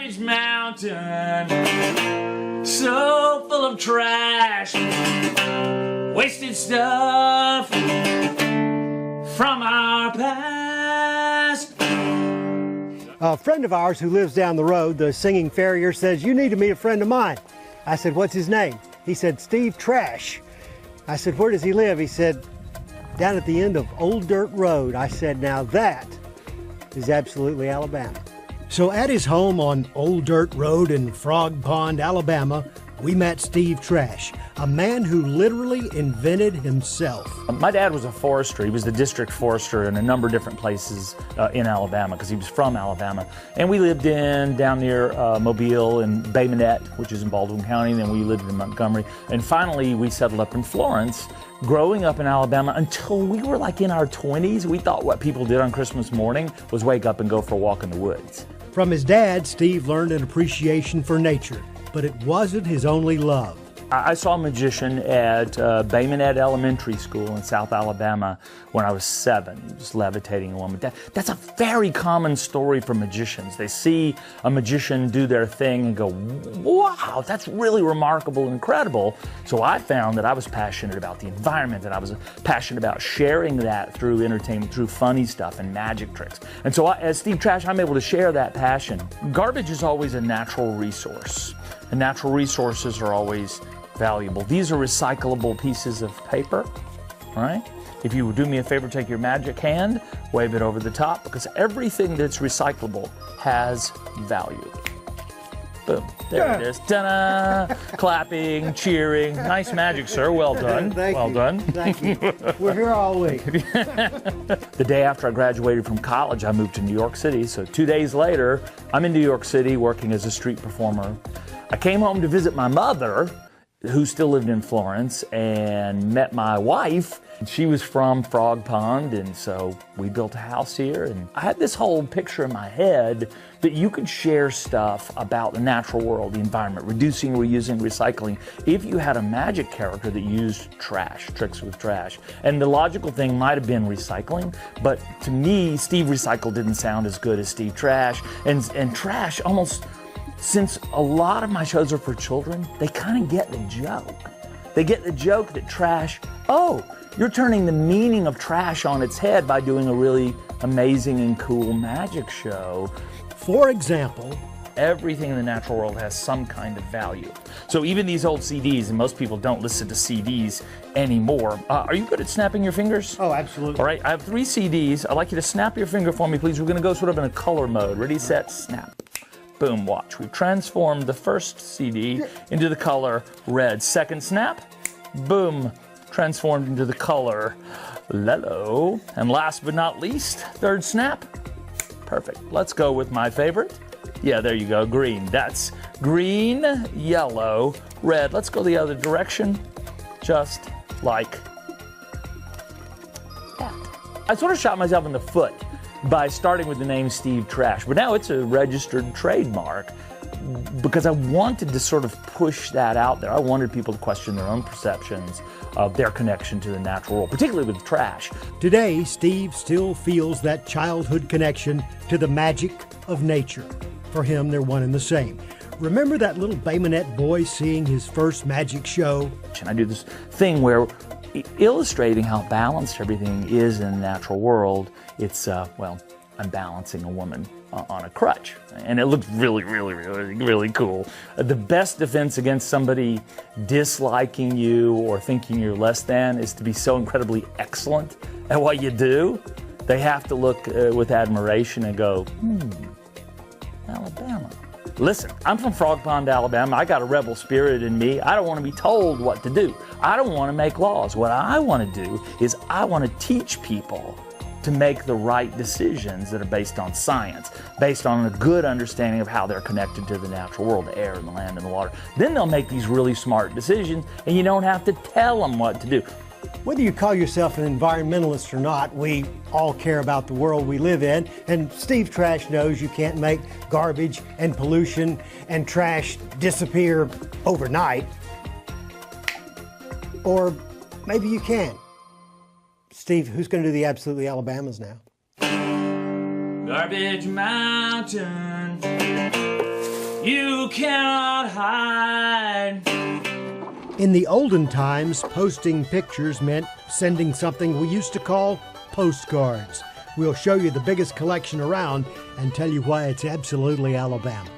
Garbage mountain, so full of trash, wasted stuff from our past. A friend of ours who lives down the road, the singing farrier, says, "You need to meet a friend of mine." I said, "What's his name?" He said, "Steve Trash." I said, "Where does he live?" He said, "Down at the end of Old Dirt Road." I said, "Now that is absolutely Alabama." So at his home on Old Dirt Road in Frog Pond, Alabama, we met Steve Trash, a man who literally invented himself. My dad was a forester. He was the district forester in a number of different places in Alabama because he was from Alabama. And we lived down near Mobile and Bay Minette, which is in Baldwin County, and then we lived in Montgomery. And finally, we settled up in Florence. Growing up in Alabama, until we were like in our 20s, we thought what people did on Christmas morning was wake up and go for a walk in the woods. From his dad, Steve learned an appreciation for nature, but it wasn't his only love. I saw a magician at Bay Minette Elementary School in South Alabama when I was 7. He was levitating a woman. That's a very common story for magicians. They see a magician do their thing and go, wow, that's really remarkable and incredible. So I found that I was passionate about the environment, and I was passionate about sharing that through entertainment, through funny stuff and magic tricks. And so as Steve Trash, I'm able to share that passion. Garbage is always a natural resource, and natural resources are always valuable. These are recyclable pieces of paper, all right? If you would do me a favor, take your magic hand, wave it over the top, because everything that's recyclable has value. Boom, there it is. Ta-da! Clapping, cheering. Nice magic, sir. Well done. Well done. Thank you. We're here all week. The day after I graduated from college, I moved to New York City. So 2 days later, I'm in New York City working as a street performer. I came home to visit my mother, who still lived in Florence, and met my wife. She was from Frog Pond, and so we built a house here. And I had this whole picture in my head that you could share stuff about the natural world, the environment, reducing, reusing, recycling, if you had a magic character that used trash, tricks with trash. And the logical thing might have been recycling, but to me, Steve Recycle didn't sound as good as Steve Trash. And trash almost, since a lot of my shows are for children, they kind of get the joke. They get the joke that trash, oh, you're turning the meaning of trash on its head by doing a really amazing and cool magic show. For example, everything in the natural world has some kind of value. So even these old CDs, and most people don't listen to CDs anymore. Are you good at snapping your fingers? Oh, absolutely. All right, I have 3 CDs. I'd like you to snap your finger for me, please. We're gonna go sort of in a color mode. Ready, set, snap. Boom, watch. We've transformed the first CD into the color red. Second snap, boom, transformed into the color yellow. And last but not least, third snap, perfect. Let's go with my favorite. Yeah, there you go, green. That's green, yellow, red. Let's go the other direction, just like that. I sort of shot myself in the foot by starting with the name Steve Trash, but now it's a registered trademark because I wanted to sort of push that out there. I wanted people to question their own perceptions of their connection to the natural world, particularly with trash. Today, Steve still feels that childhood connection to the magic of nature. For him, they're one and the same. Remember that little Bay Minette boy seeing his first magic show? And I do this thing where illustrating how balanced everything is in the natural world, it's, well, I'm balancing a woman on a crutch. And it looks really, really, really, really cool. The best defense against somebody disliking you or thinking you're less than is to be so incredibly excellent at what you do. They have to look with admiration and go, Alabama. Listen, I'm from Frog Pond, Alabama. I got a rebel spirit in me. I don't want to be told what to do. I don't want to make laws. What I want to do is I want to teach people to make the right decisions that are based on science, based on a good understanding of how they're connected to the natural world, the air and the land and the water. Then they'll make these really smart decisions, and you don't have to tell them what to do. Whether you call yourself an environmentalist or not, we all care about the world we live in, and Steve Trash knows you can't make garbage and pollution and trash disappear overnight. Or maybe you can. Steve, who's going to do the Absolutely Alabamas now? Garbage mountain, you cannot hide. In the olden times, posting pictures meant sending something we used to call postcards. We'll show you the biggest collection around and tell you why it's absolutely Alabama.